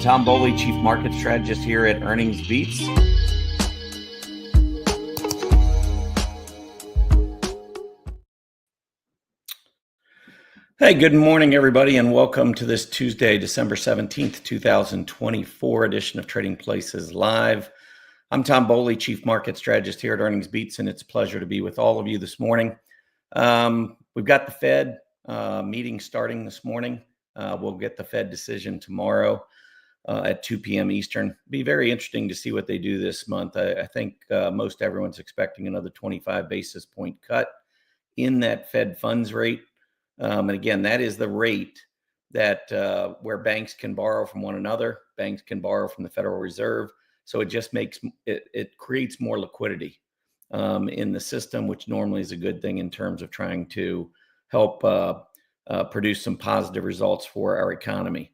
Tom Bowley, Chief Market Strategist here at Earnings Beats. Hey, good morning, everybody, and welcome to this Tuesday, December 17th, 2024 edition of Trading Places Live. I'm Tom Bowley, Chief Market Strategist here at Earnings Beats, and it's a pleasure to be with all of you this morning. We've got the Fed meeting starting this morning. We'll get the Fed decision tomorrow at 2 p.m. Eastern. Be very interesting to see what they do this month. I think most everyone's expecting another 25 basis point cut in that Fed funds rate. And again, that is the rate that where banks can borrow from one another. Banks can borrow from the Federal Reserve. So it just makes it creates more liquidity in the system, which normally is a good thing in terms of trying to help produce some positive results for our economy.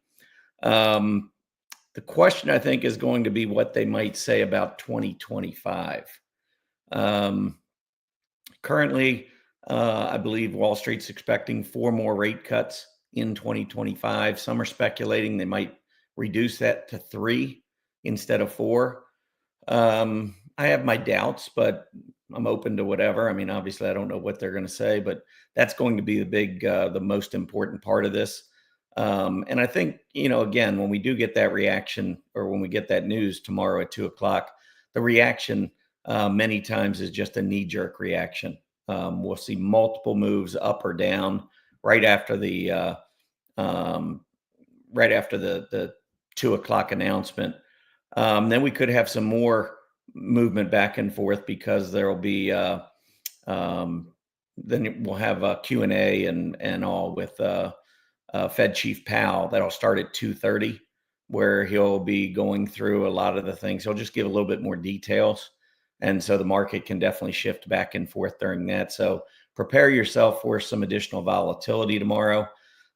The question, I think, is going to be what they might say about 2025. Currently, I believe Wall Street's expecting 4 more rate cuts in 2025. Some are speculating they might reduce that to 3 instead of 4. I have my doubts, but I'm open to whatever. I mean, obviously, I don't know what they're going to say, but that's going to be the most important part of this. And I think, again, when we do get that reaction, or when we get that news tomorrow at 2 o'clock, the reaction many times is just a knee-jerk reaction. We'll see multiple moves up or down right after the 2 o'clock announcement. Then we could have some more movement back and forth because there will be then we'll have a Q&A and all with Fed Chief Powell. That'll start at 2:30, where he'll be going through a lot of the things. He'll just give a little bit more details. And so the market can definitely shift back and forth during that. So prepare yourself for some additional volatility tomorrow.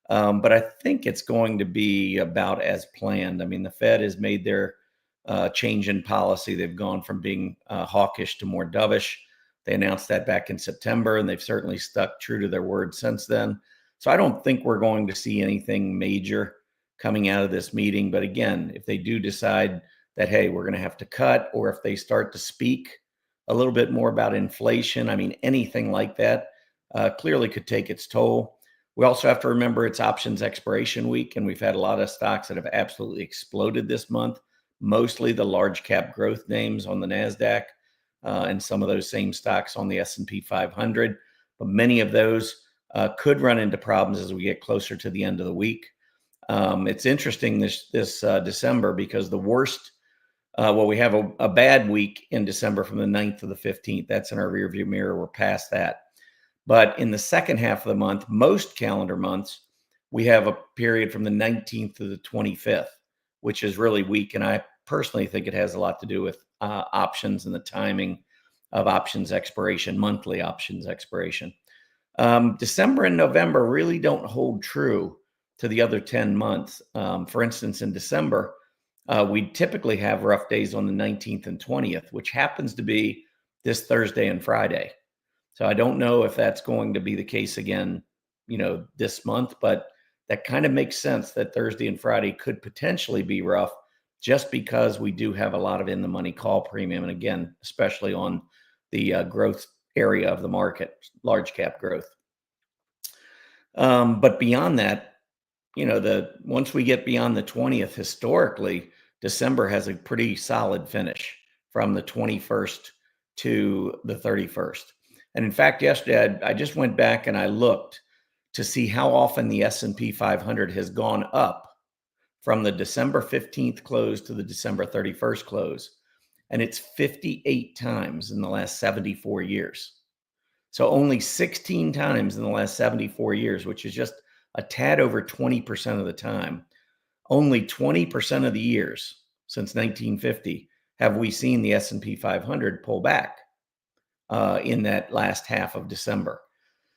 But I think it's going to be about as planned. I mean, the Fed has made their change in policy. They've gone from being hawkish to more dovish. They announced that back in September, and they've certainly stuck true to their word since then. So I don't think we're going to see anything major coming out of this meeting. But again, if they do decide that, hey, we're going to have to cut, or if they start to speak a little bit more about inflation, I mean, anything like that clearly could take its toll. We also have to remember it's options expiration week, and we've had a lot of stocks that have absolutely exploded this month, mostly the large cap growth names on the NASDAQ and some of those same stocks on the S&P 500. But many of those could run into problems as we get closer to the end of the week. It's interesting this December because the worst, we have a bad week in December from the 9th to the 15th. That's in our rearview mirror. We're past that. But in the second half of the month, most calendar months, we have a period from the 19th to the 25th, which is really weak. And I personally think it has a lot to do with options and the timing of options expiration, monthly options expiration. December and November really don't hold true to the other 10 months. For instance, in December, we typically have rough days on the 19th and 20th, which happens to be this Thursday and Friday. So I don't know if that's going to be the case again, this month, but that kind of makes sense that Thursday and Friday could potentially be rough just because we do have a lot of in-the-money call premium. And again, especially on the growth area of the market, large cap growth. But beyond that, once we get beyond the 20th, historically, December has a pretty solid finish from the 21st to the 31st. And in fact, yesterday, I just went back and I looked to see how often the S&P 500 has gone up from the December 15th close to the December 31st close. And it's 58 times in the last 74 years. So only 16 times in the last 74 years, which is just a tad over 20% of the time. Only 20% of the years since 1950 have we seen the S&P 500 pull back in that last half of December.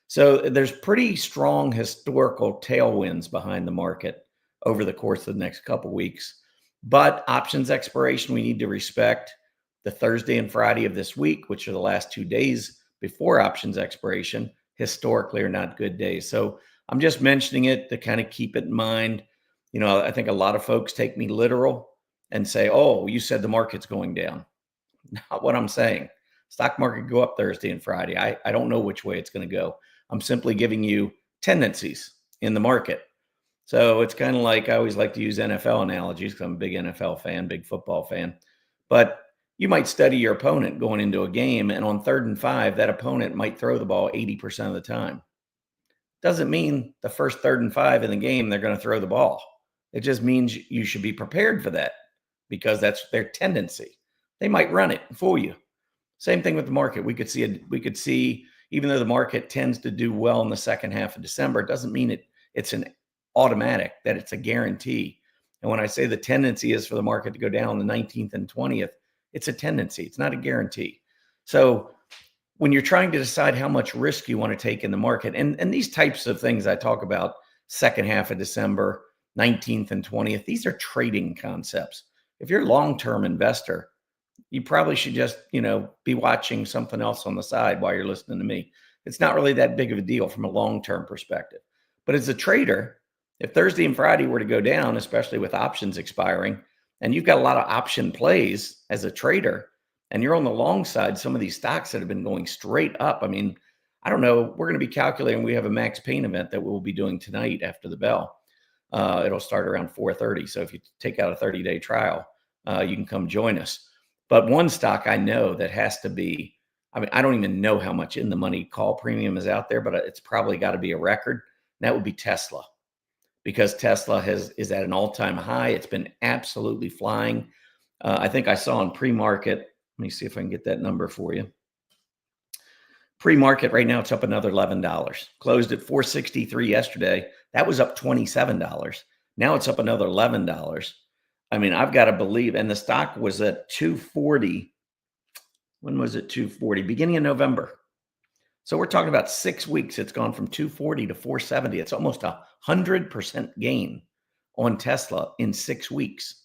So there's pretty strong historical tailwinds behind the market over the course of the next couple of weeks. But options expiration, we need to respect the Thursday and Friday of this week, which are the last 2 days before options expiration, historically are not good days. So I'm just mentioning it to kind of keep it in mind. I think a lot of folks take me literal and say, oh, you said the market's going down. Not what I'm saying. Stock market go up Thursday and Friday. I don't know which way it's going to go. I'm simply giving you tendencies in the market. So it's kind of like, I always like to use NFL analogies because I'm a big NFL fan, big football fan. But you might study your opponent going into a game, and on 3rd and 5, that opponent might throw the ball 80% of the time. Doesn't mean the first 3rd and 5 in the game they're going to throw the ball. It just means you should be prepared for that because that's their tendency. They might run it and fool you. Same thing with the market. We could see, even though the market tends to do well in the second half of December, it doesn't mean it's an automatic, that it's a guarantee. And when I say the tendency is for the market to go down the 19th and 20th, it's a tendency. It's not a guarantee. So when you're trying to decide how much risk you want to take in the market, and these types of things I talk about, second half of December, 19th and 20th, these are trading concepts. If you're a long-term investor, you probably should just, be watching something else on the side while you're listening to me. It's not really that big of a deal from a long-term perspective. But as a trader, if Thursday and Friday were to go down, especially with options expiring, and you've got a lot of option plays as a trader, and you're on the long side, some of these stocks that have been going straight up. I mean, I don't know. We're going to be calculating. We have a Max Pain event that we'll be doing tonight after the bell. It'll start around 4:30. So if you take out a 30-day trial, you can come join us. But one stock I know that has to be, I mean, I don't even know how much in the money call premium is out there, but it's probably got to be a record. And that would be Tesla, because Tesla is at an all-time high. It's been absolutely flying. I think I saw in pre-market, let me see if I can get that number for you. Pre-market right now, it's up another $11. Closed at 463 yesterday. That was up $27. Now it's up another $11. I mean, I've got to believe, and the stock was at 240. When was it 240? Beginning of November. So we're talking about 6 weeks. It's gone from 240 to 470. It's almost 100% gain on Tesla in 6 weeks.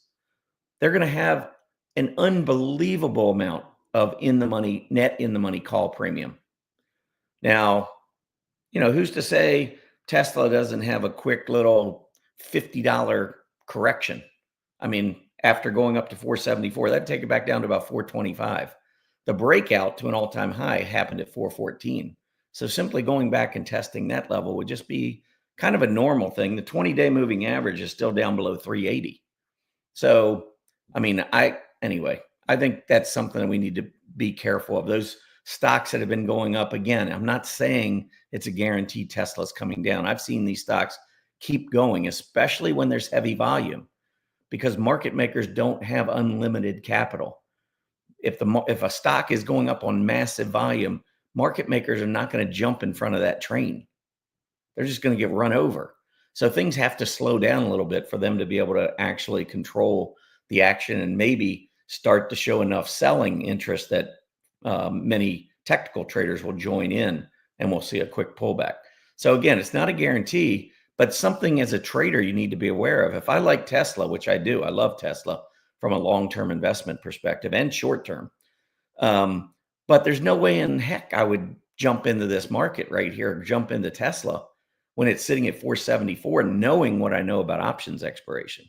They're going to have an unbelievable amount of net in the money call premium. Now, who's to say Tesla doesn't have a quick little $50 correction? I mean, after going up to 474, that'd take it back down to about 425. The breakout to an all-time high happened at 414. So simply going back and testing that level would just be kind of a normal thing. The 20-day moving average is still down below 380. So, I mean, I think that's something that we need to be careful of. Those stocks that have been going up, again, I'm not saying it's a guarantee Tesla's coming down. I've seen these stocks keep going, especially when there's heavy volume, because market makers don't have unlimited capital. If a stock is going up on massive volume, market makers are not going to jump in front of that train. They're just going to get run over. So things have to slow down a little bit for them to be able to actually control the action and maybe start to show enough selling interest that many technical traders will join in, and we'll see a quick pullback. So again, it's not a guarantee, but something as a trader you need to be aware of. If I like Tesla, which I do, I love Tesla from a long-term investment perspective and short-term. But there's no way in heck I would jump into this market right here, jump into Tesla when it's sitting at 474, knowing what I know about options expiration.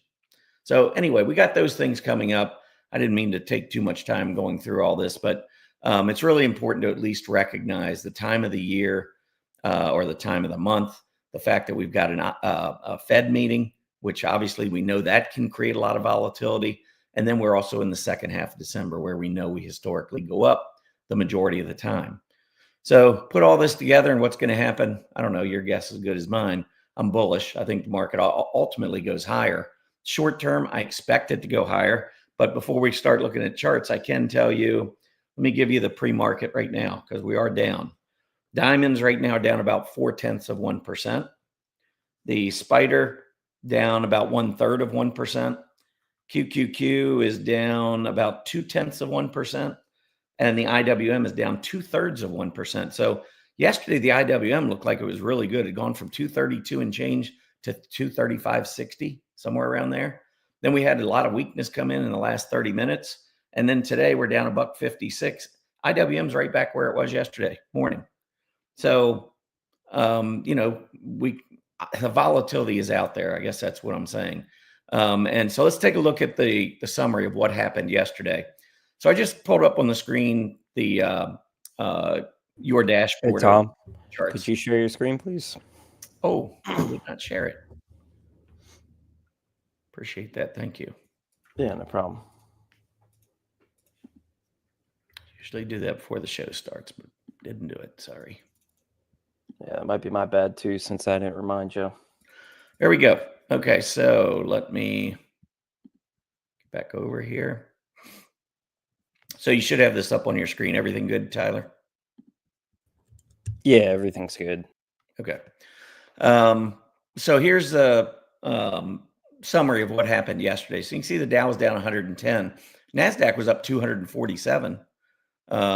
So anyway, we got those things coming up. I didn't mean to take too much time going through all this, but it's really important to at least recognize the time of the year or the time of the month, the fact that we've got a Fed meeting, which obviously we know that can create a lot of volatility. And then we're also in the second half of December, where we know we historically go up the majority of the time. So put all this together and what's going to happen, I don't know, your guess is as good as mine. I'm bullish. I think the market ultimately goes higher. Short term, I expect it to go higher. But before we start looking at charts, I can tell you, let me give you the pre-market right now, because we are down. Diamonds right now down about 0.4%. The spider down about 1/3 of 1%. QQQ is down about 0.2%. And the IWM is down 2/3 of 1%. So yesterday, the IWM looked like it was really good. It had gone from 232 and change to 235.60, somewhere around there. Then we had a lot of weakness come in the last 30 minutes. And then today we're down $1.56. IWM's right back where it was yesterday morning. So, the volatility is out there. I guess that's what I'm saying. And so let's take a look at the summary of what happened yesterday. So I just pulled up on the screen the your Hey, dashboard over Tom, could charts. you share your screen, please? Oh, I did not share it. Appreciate that. Thank you. Yeah, no problem. Usually do that before the show starts, but didn't do it. Sorry. Yeah, it might be my bad too, since I didn't remind you. There we go. Okay, so let me get back over here. So you should have this up on your screen. Everything good, Tyler? Yeah, everything's good. Okay. So here's the summary of what happened yesterday. So you can see the Dow was down 110. NASDAQ was up 247,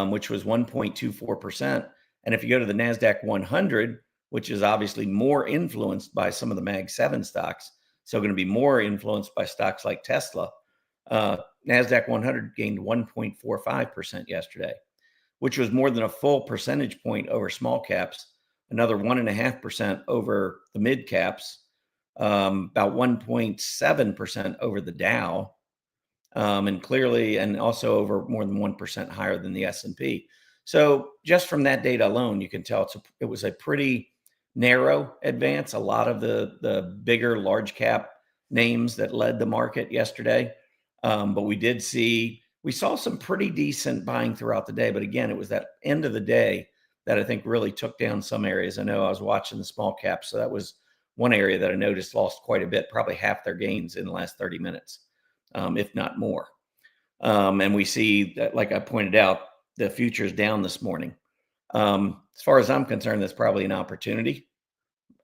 which was 1.24%. And if you go to the NASDAQ 100, which is obviously more influenced by some of the Mag 7 stocks, so going to be more influenced by stocks like Tesla, NASDAQ 100 gained 1.45% yesterday, which was more than a full percentage point over small caps, another 1.5% over the mid caps, about 1.7% over the Dow, and clearly, and also over more than 1% higher than the S&P. So just from that data alone, you can tell it was a pretty narrow advance. A lot of the bigger large cap names that led the market yesterday, but we saw some pretty decent buying throughout the day. But again, it was that end of the day that I think really took down some areas. I know I was watching the small caps, so that was one area that I noticed lost quite a bit, probably half their gains in the last 30 minutes, if not more. And we see that, like I pointed out, the future's down this morning. As far as I'm concerned, that's probably an opportunity,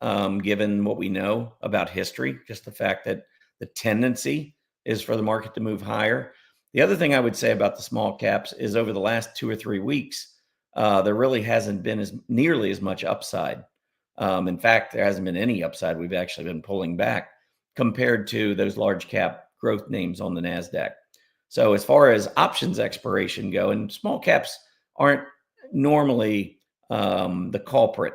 given what we know about history, just the fact that the tendency is for the market to move higher. The other thing I would say about the small caps is over the last 2 or 3 weeks, there really hasn't been nearly as much upside. In fact, there hasn't been any upside. We've actually been pulling back compared to those large cap growth names on the NASDAQ. So as far as options expiration go, and small caps aren't normally the culprit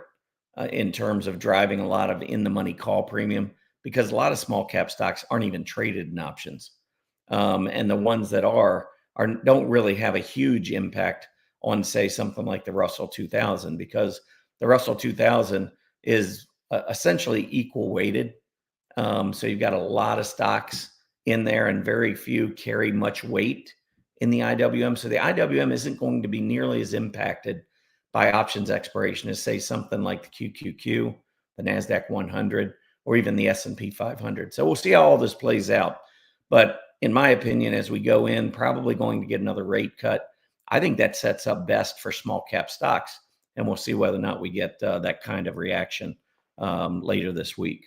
in terms of driving a lot of in the money call premium, because a lot of small cap stocks aren't even traded in options. And the ones that are don't really have a huge impact on, say, something like the Russell 2000, because the Russell 2000 is essentially equal weighted. So you've got a lot of stocks in there, and very few carry much weight in the IWM. So the IWM isn't going to be nearly as impacted by options expiration as, say, something like the QQQ, the NASDAQ 100, or even the S&P 500. So we'll see how all this plays out. But in my opinion, as we go in, probably going to get another rate cut. I think that sets up best for small cap stocks, and we'll see whether or not we get that kind of reaction later this week.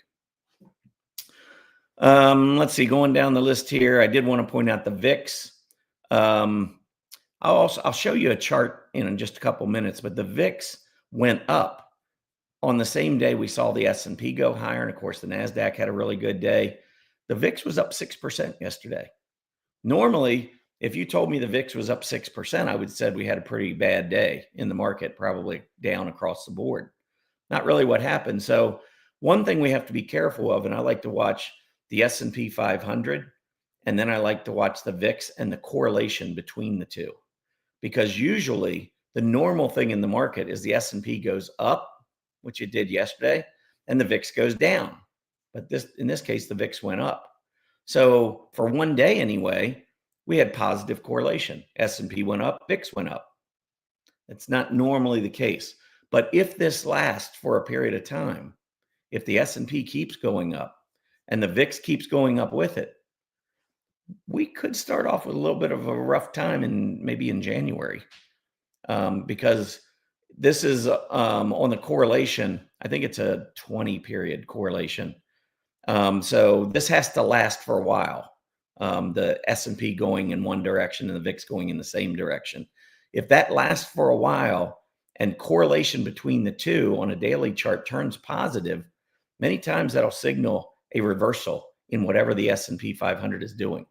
Let's see, going down the list here, I did want to point out the VIX. I'll show you a chart in just a couple minutes, but the VIX went up on the same day we saw the S&P go higher, and of course the NASDAQ had a really good day. The VIX was up 6% yesterday. Normally, if you told me the VIX was up 6%, I would have said we had a pretty bad day in the market, probably down across the board. Not really what happened. So one thing we have to be careful of, and I like to watch the S&P 500, and then I like to watch the VIX and the correlation between the two, because usually the normal thing in the market is the S&P goes up, which it did yesterday, and the VIX goes down. But in this case, the VIX went up. So for one day anyway, we had positive correlation. S&P went up, VIX went up. It's not normally the case. But if this lasts for a period of time, if the S&P keeps going up and the VIX keeps going up with it, we could start off with a little bit of a rough time maybe in January, because this is on the correlation. I think it's a 20 period correlation. So this has to last for a while. The S&P going in one direction and the VIX going in the same direction. If that lasts for a while and correlation between the two on a daily chart turns positive, many times that'll signal a reversal in whatever the S&P 500 is doing.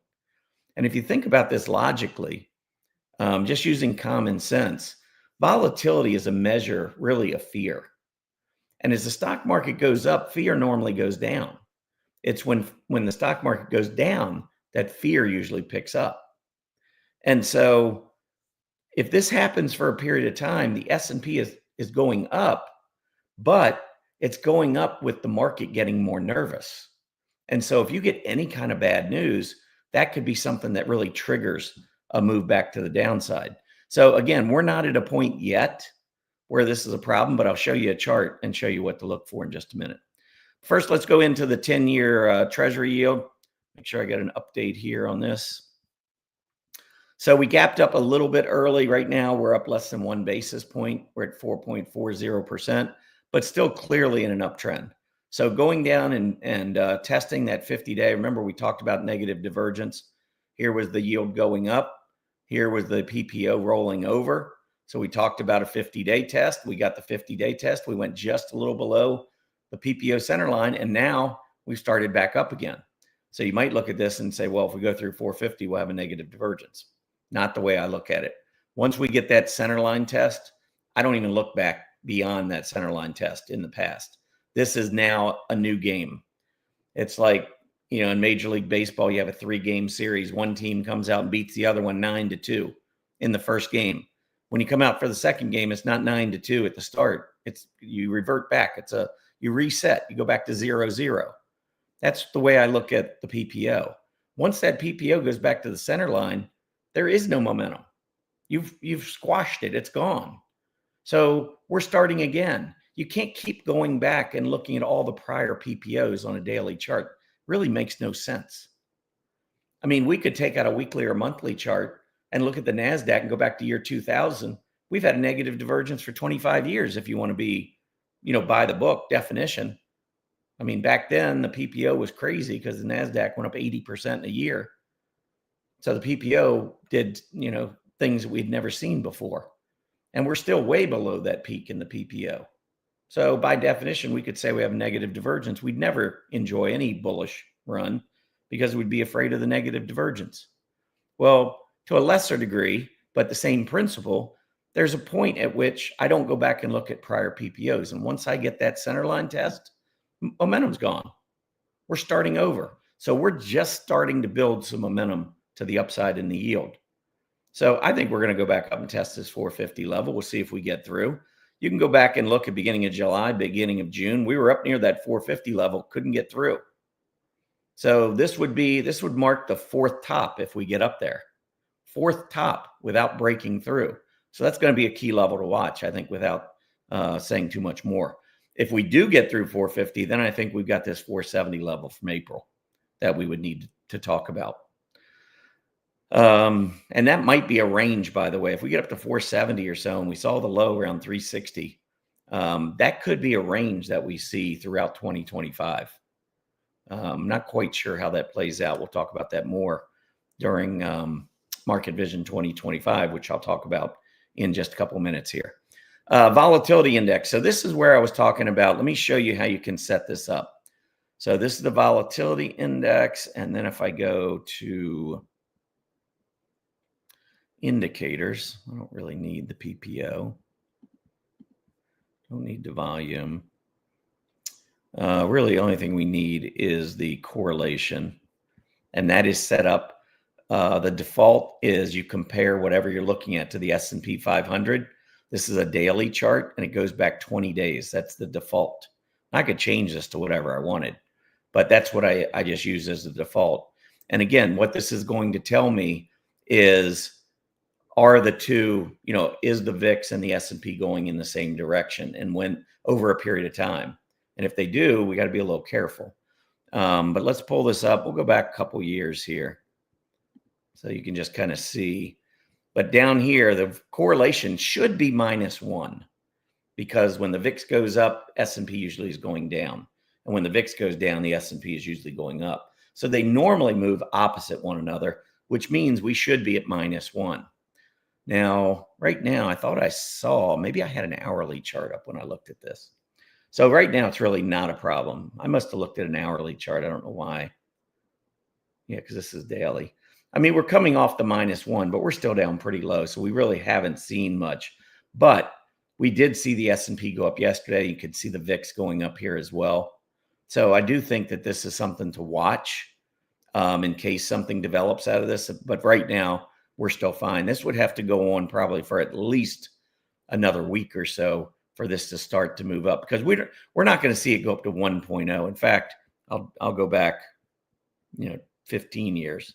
And if you think about this logically, just using common sense, volatility is a measure really of fear. And as the stock market goes up, fear normally goes down. It's when the stock market goes down that fear usually picks up. And so if this happens for a period of time, the S&P is going up, but it's going up with the market getting more nervous. And so if you get any kind of bad news, that could be something that really triggers a move back to the downside. So again, we're not at a point yet where this is a problem, but I'll show you a chart and show you what to look for in just a minute. First, let's go into the 10-year Treasury yield. Make sure I get an update here on this. So we gapped up a little bit early. Right now, we're up less than 1 basis point. We're at 4.40%, but still clearly in an uptrend. So going down and testing that 50-day, remember we talked about negative divergence. Here was the yield going up. Here was the PPO rolling over. So we talked about a 50-day test. We got the 50-day test. We went just a little below the PPO center line, and now we've started back up again. So you might look at this and say, well, if we go through 450, we'll have a negative divergence. Not the way I look at it. Once we get that center line test, I don't even look back beyond that center line test in the past. This is now a new game. It's like, in Major League Baseball, you have a 3-game series. One team comes out and beats the other one 9-2 in the first game. When you come out for the second game, it's not 9-2 at the start. You revert back. You reset. You go back to 0-0. That's the way I look at the PPO. Once that PPO goes back to the center line, there is no momentum. You've squashed it. It's gone. So we're starting again. You can't keep going back and looking at all the prior PPOs on a daily chart. It really makes no sense. I mean, we could take out a weekly or monthly chart and look at the NASDAQ and go back to year 2000. We've had a negative divergence for 25 years if you want to be, by the book definition. I mean, back then the PPO was crazy because the NASDAQ went up 80% in a year. So the PPO did, things that we'd never seen before. And we're still way below that peak in the PPO. So by definition, we could say we have negative divergence. We'd never enjoy any bullish run because we'd be afraid of the negative divergence. Well, to a lesser degree, but the same principle, there's a point at which I don't go back and look at prior PPOs. And once I get that center line test, momentum's gone. We're starting over. So we're just starting to build some momentum to the upside in the yield. So I think we're going to go back up and test this 450 level. We'll see if we get through. You can go back and look at beginning of July, beginning of June. We were up near that 450 level, couldn't get through. So this would mark the 4th top if we get up there. 4th top without breaking through. So that's going to be a key level to watch, I think, without saying too much more. If we do get through 450, then I think we've got this 470 level from April that we would need to talk about. And that might be a range, by the way. If we get up to 470 or so, and we saw the low around 360, that could be a range that we see throughout 2025. I'm not quite sure how that plays out. We'll talk about that more during Market Vision 2025, which I'll talk about in just a couple of minutes here. Volatility index. So this is where I was talking about. Let me show you how you can set this up. So this is the volatility index. And then if I go to indicators, I don't really need the PPO. Don't need the volume. Really, the only thing we need is the correlation. And that is set up. The default is you compare whatever you're looking at to the S&P 500. This is a daily chart, and it goes back 20 days. That's the default. I could change this to whatever I wanted, but that's what I just use as the default. And again, what this is going to tell me is, are the two, is the VIX and the S&P going in the same direction, and when over a period of time? And if they do, we got to be a little careful. But let's pull this up. We'll go back a couple years here so you can just kind of see. But down here, the correlation should be -1 because when the VIX goes up, S&P usually is going down. And when the VIX goes down, the S&P is usually going up. So they normally move opposite one another, which means we should be at -1. Now, right now, I thought I saw, maybe I had an hourly chart up when I looked at this. So right now, it's really not a problem. I must have looked at an hourly chart. I don't know why. Yeah, because this is daily. I mean, we're coming off the -1, but we're still down pretty low. So we really haven't seen much. But we did see the S&P go up yesterday. You could see the VIX going up here as well. So I do think that this is something to watch in case something develops out of this. But right now, we're still fine. This would have to go on probably for at least another week or so for this to start to move up, because we're not going to see it go up to 1.0. In fact, I'll go back, 15 years.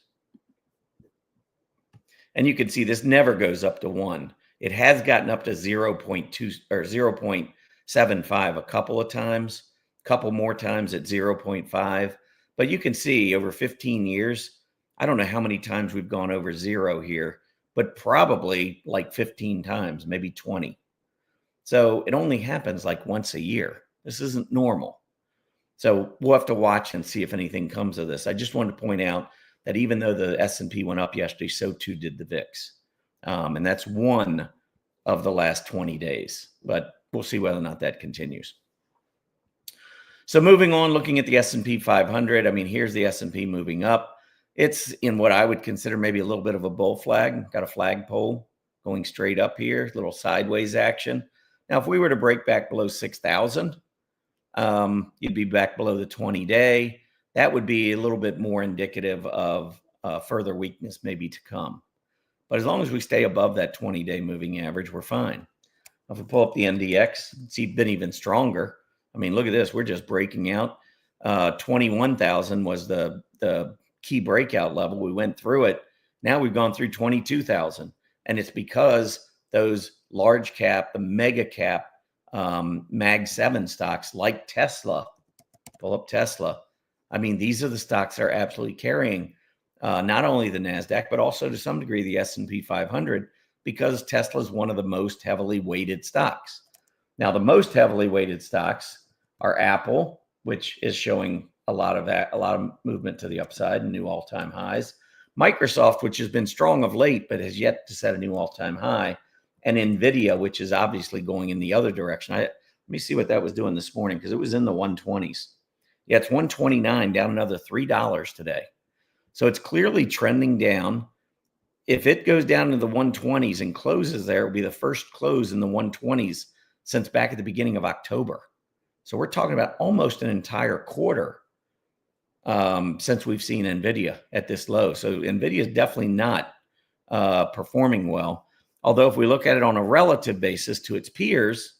And you can see this never goes up to 1. It has gotten up to 0.2 or 0.75 a couple of times, a couple more times at 0.5. But you can see over 15 years, I don't know how many times we've gone over 0 here, but probably like 15 times, maybe 20. So it only happens like once a year. This isn't normal. So we'll have to watch and see if anything comes of this. I just wanted to point out that even though the S&P went up yesterday, so too did the VIX. And that's one of the last 20 days. But we'll see whether or not that continues. So moving on, looking at the S&P 500, I mean, here's the S&P moving up. It's in what I would consider maybe a little bit of a bull flag. Got a flagpole going straight up here, little sideways action. Now, if we were to break back below 6,000, you'd be back below the 20-day. That would be a little bit more indicative of further weakness maybe to come. But as long as we stay above that 20-day moving average, we're fine. If we pull up the NDX, it's been even stronger. I mean, look at this. We're just breaking out. 21,000 was the key breakout level. We went through it. Now we've gone through 22,000. And it's because those large cap, the mega cap, Mag 7 stocks like Tesla, pull up Tesla. I mean, these are the stocks that are absolutely carrying not only the NASDAQ, but also to some degree the S&P 500, because Tesla is one of the most heavily weighted stocks. Now, the most heavily weighted stocks are Apple, which is showing a lot of movement to the upside and new all-time highs. Microsoft, which has been strong of late, but has yet to set a new all-time high. And NVIDIA, which is obviously going in the other direction. Let me see what that was doing this morning, because it was in the 120s. Yeah, it's 129, down another $3 today. So it's clearly trending down. If it goes down to the 120s and closes there, it'll be the first close in the 120s since back at the beginning of October. So we're talking about almost an entire quarter since we've seen NVIDIA at this low. So NVIDIA is definitely not performing well. Although if we look at it on a relative basis to its peers,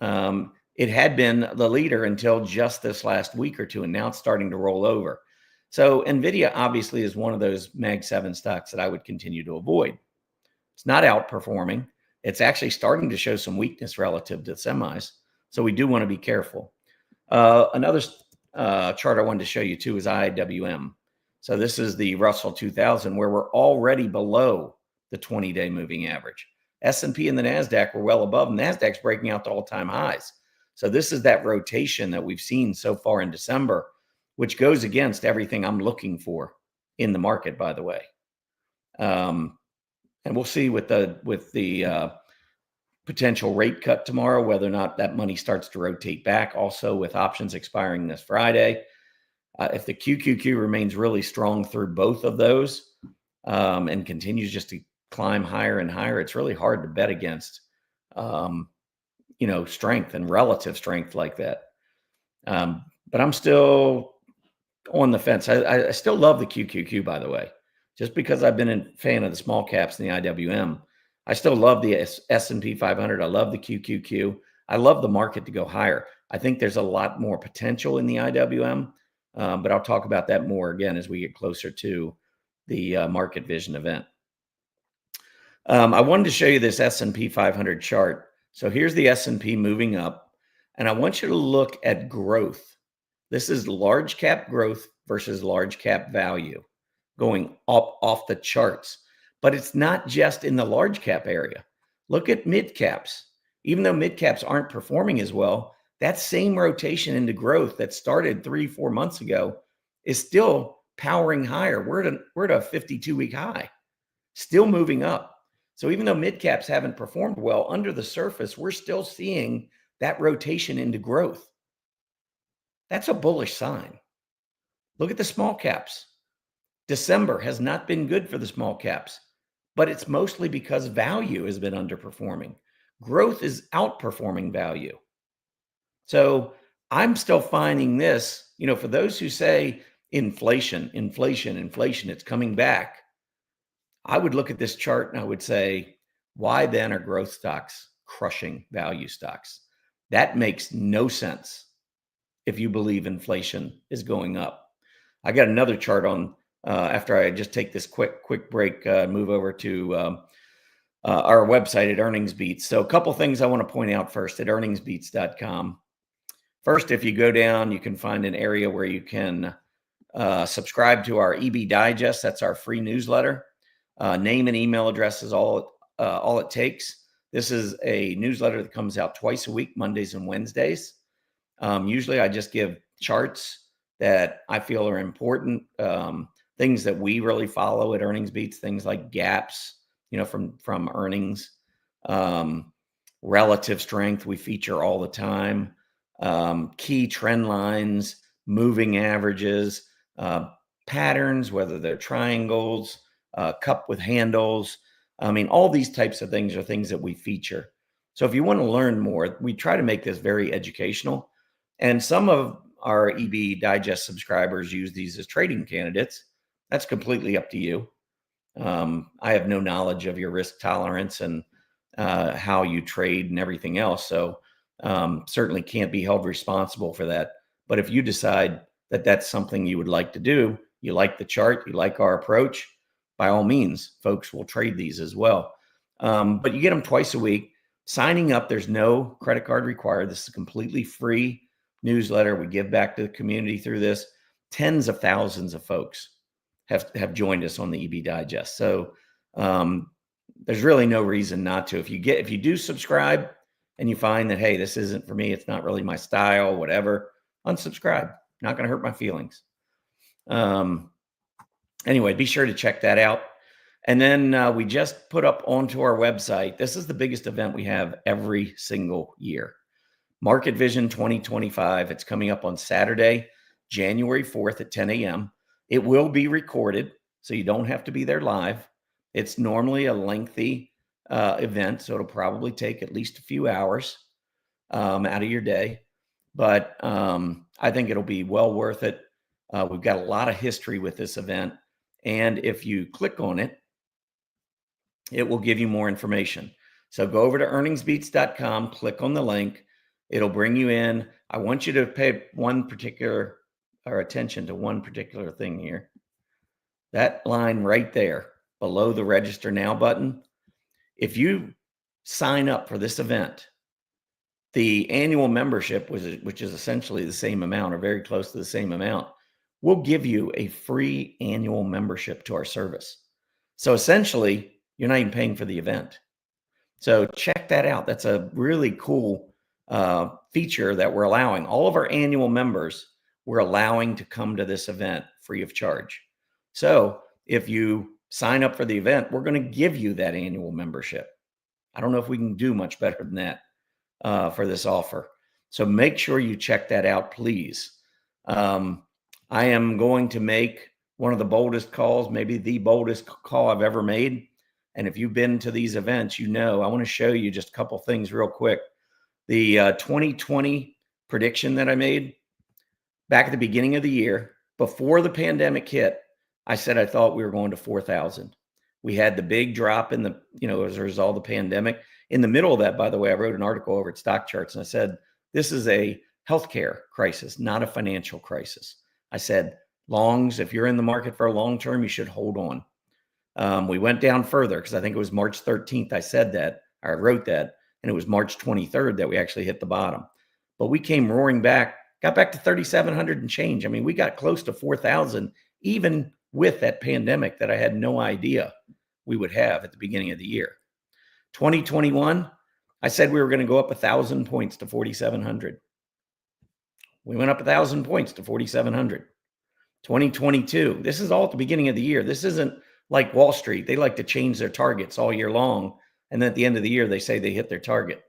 it had been the leader until just this last week or two, and now it's starting to roll over. So NVIDIA obviously is one of those Mag 7 stocks that I would continue to avoid. It's not outperforming. It's actually starting to show some weakness relative to the semis. So we do want to be careful. Another chart I wanted to show you too is IWM. So this is the Russell 2000, where we're already below the 20-day moving average. S&P and the NASDAQ were well above. NASDAQ's breaking out to all-time highs. So this is that rotation that we've seen so far in December, which goes against everything I'm looking for in the market, by the way. And we'll see with the potential rate cut tomorrow, whether or not that money starts to rotate back. Also, with options expiring this Friday, if the QQQ remains really strong through both of those and continues just to climb higher and higher, it's really hard to bet against, strength and relative strength like that. But I'm still on the fence. I still love the QQQ, by the way, just because I've been a fan of the small caps and the IWM. I still love the S&P 500. I love the QQQ. I love the market to go higher. I think there's a lot more potential in the IWM, but I'll talk about that more again as we get closer to the Market Vision event. I wanted to show you this S&P 500 chart. So here's the S&P moving up, and I want you to look at growth. This is large cap growth versus large cap value going up off the charts. But it's not just in the large cap area. Look at mid caps. Even though mid caps aren't performing as well, that same rotation into growth that started 3-4 months ago is still powering higher. We're at a 52-week high, still moving up. So even though mid caps haven't performed well, under the surface, we're still seeing that rotation into growth. That's a bullish sign. Look at the small caps. December has not been good for the small caps, but it's mostly because value has been underperforming. growth is outperforming value. So I'm still finding this, for those who say inflation, it's coming back. I would look at this chart and I would say, why then are growth stocks crushing value stocks? That makes no sense if you believe inflation is going up. I got another chart on after I just take this quick break, move over to our website at Earnings Beats. So a couple things I want to point out first at earningsbeats.com. First, if you go down, you can find an area where you can subscribe to our EB Digest. That's our free newsletter. Name and email address is all it takes. This is a newsletter that comes out twice a week, Mondays and Wednesdays. Usually I just give charts that I feel are important, things that we really follow at Earnings Beats, things like gaps, from earnings, relative strength we feature all the time, key trend lines, moving averages, patterns, whether they're triangles, cup with handles. I mean, all these types of things are things that we feature. So if you want to learn more, we try to make this very educational. And some of our EB Digest subscribers use these as trading candidates. That's completely up to you. I have no knowledge of your risk tolerance and how you trade and everything else. So certainly can't be held responsible for that. But if you decide that that's something you would like to do, you like the chart, you like our approach, by all means, folks will trade these as well. But you get them twice a week. Signing up, there's no credit card required. This is a completely free newsletter. We give back to the community through this. Tens of thousands of folks have joined us on the EB Digest. So there's really no reason not to. If you do subscribe and you find that, hey, this isn't for me, it's not really my style, whatever, unsubscribe. Not going to hurt my feelings. Anyway, be sure to check that out. And then we just put up onto our website, this is the biggest event we have every single year. Market Vision 2025. It's coming up on Saturday, January 4th at 10 a.m. It will be recorded, so you don't have to be there live. It's normally a lengthy event, so it'll probably take at least a few hours out of your day. But I think it'll be well worth it. We've got a lot of history with this event. And if you click on it, it will give you more information. So go over to earningsbeats.com, click on the link. It'll bring you in. I want you to pay attention to one particular thing here. That line right there below the register now button. If you sign up for this event, the annual membership, which is essentially the same amount or very close to the same amount, we'll give you a free annual membership to our service. So essentially, you're not even paying for the event. So check that out. That's a really cool feature that we're allowing. All of our annual members, we're allowing to come to this event free of charge. So if you sign up for the event, we're going to give you that annual membership. I don't know if we can do much better than that for this offer. So make sure you check that out, please. I am going to make one of the boldest calls, maybe the boldest call I've ever made. And if you've been to these events, I want to show you just a couple things real quick. The 2020 prediction that I made back at the beginning of the year, before the pandemic hit, I said I thought we were going to 4,000. We had the big drop in the, as a result of the pandemic. In the middle of that, by the way, I wrote an article over at Stock Charts and I said, this is a healthcare crisis, not a financial crisis. I said, longs, if you're in the market for a long term, you should hold on. We went down further because I think it was March 13th. I said that, or I wrote that, and it was March 23rd that we actually hit the bottom. But we came roaring back, got back to 3,700 and change. I mean, we got close to 4,000, even with that pandemic that I had no idea we would have at the beginning of the year. 2021, I said we were going to go up 1,000 points to 4,700. We went up 1,000 points to 4,700. 2022, this is all at the beginning of the year. This isn't like Wall Street. They like to change their targets all year long. And then at the end of the year, they say they hit their target.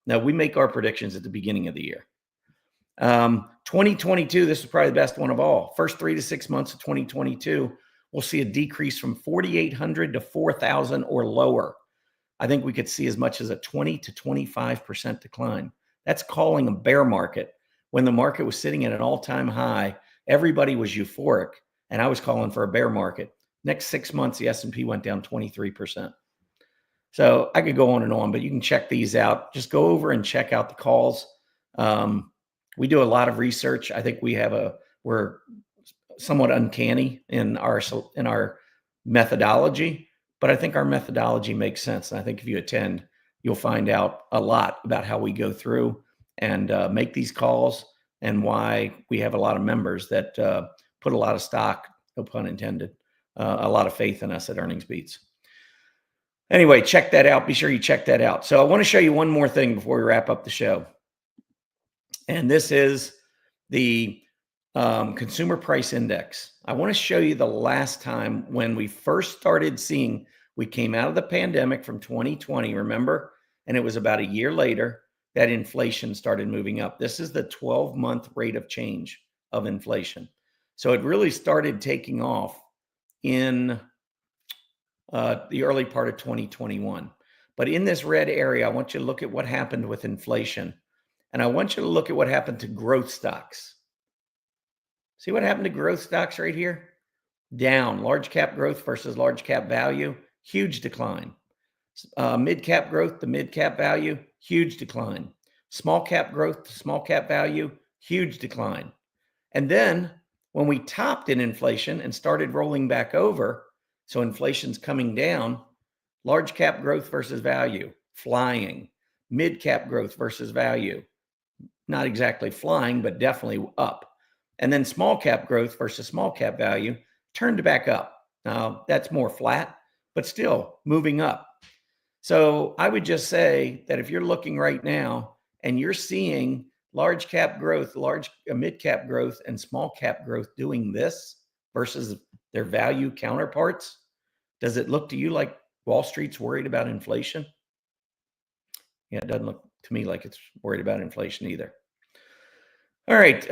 Now, we make our predictions at the beginning of the year. 2022, this is probably the best one of all. First 3 to 6 months of 2022, we'll see a decrease from 4,800 to 4,000 or lower. I think we could see as much as a 20 to 25% decline. That's calling a bear market. When the market was sitting at an all-time high, everybody was euphoric, and I was calling for a bear market. Next 6 months, the S&P went down 23%. So I could go on and on, but you can check these out. Just go over and check out the calls. We do a lot of research. I think we're somewhat uncanny in our methodology, but I think our methodology makes sense. And I think if you attend, you'll find out a lot about how we go through and make these calls and why we have a lot of members that put a lot of stock, no pun intended, a lot of faith in us at Earnings Beats. Anyway, check that out. Be sure you check that out. So I want to show you one more thing before we wrap up the show. And this is the Consumer Price Index. I want to show you the last time when we first started seeing, we came out of the pandemic from 2020, remember? And it was about a year later that inflation started moving up. This is the 12-month rate of change of inflation. So it really started taking off in the early part of 2021. But in this red area, I want you to look at what happened with inflation. And I want you to look at what happened to growth stocks. See what happened to growth stocks right here? Down. Large cap growth versus large cap value, huge decline. Mid cap growth to mid cap value, huge decline. Small cap growth to small cap value, huge decline. And then when we topped in inflation and started rolling back over, so inflation's coming down, large cap growth versus value, flying. Mid cap growth versus value, not exactly flying, but definitely up. And then small cap growth versus small cap value turned back up. Now that's more flat, but still moving up. So I would just say that if you're looking right now and you're seeing large cap growth, mid cap growth, and small cap growth doing this versus their value counterparts, does it look to you like Wall Street's worried about inflation? Yeah, it doesn't look to me like it's worried about inflation either. All right,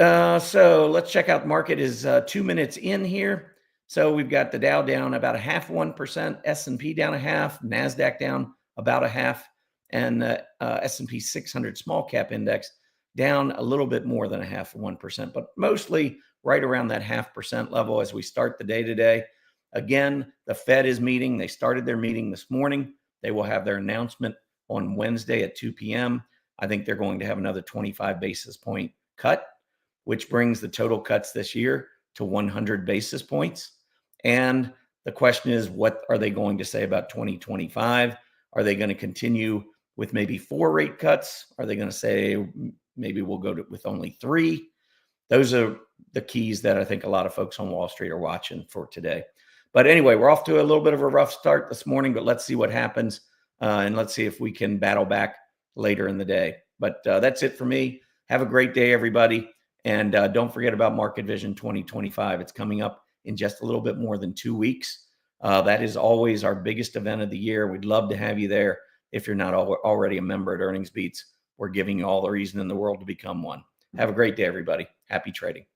so let's check out the market is 2 minutes in here. So we've got the Dow down about 0.5%, S&P down 0.5%, NASDAQ down about 0.5%, and the S&P 600 small cap index down a little bit more than 0.5%, but mostly right around that 0.5% level as we start the day today. Again, the Fed is meeting. They started their meeting this morning. They will have their announcement on Wednesday at 2 p.m. I think they're going to have another 25 basis point cut, which brings the total cuts this year to 100 basis points. And the question is, what are they going to say about 2025? Are they going to continue with maybe 4 rate cuts? Are they going to say maybe we'll go with only 3? Those are the keys that I think a lot of folks on Wall Street are watching for today. But anyway, we're off to a little bit of a rough start this morning, but let's see what happens. And let's see if we can battle back later in the day. But that's it for me. Have a great day, everybody. And don't forget about Market Vision 2025. It's coming up in just a little bit more than 2 weeks. That is always our biggest event of the year. We'd love to have you there. If you're not already a member at Earnings Beats, we're giving you all the reason in the world to become one. Have a great day, everybody. Happy trading.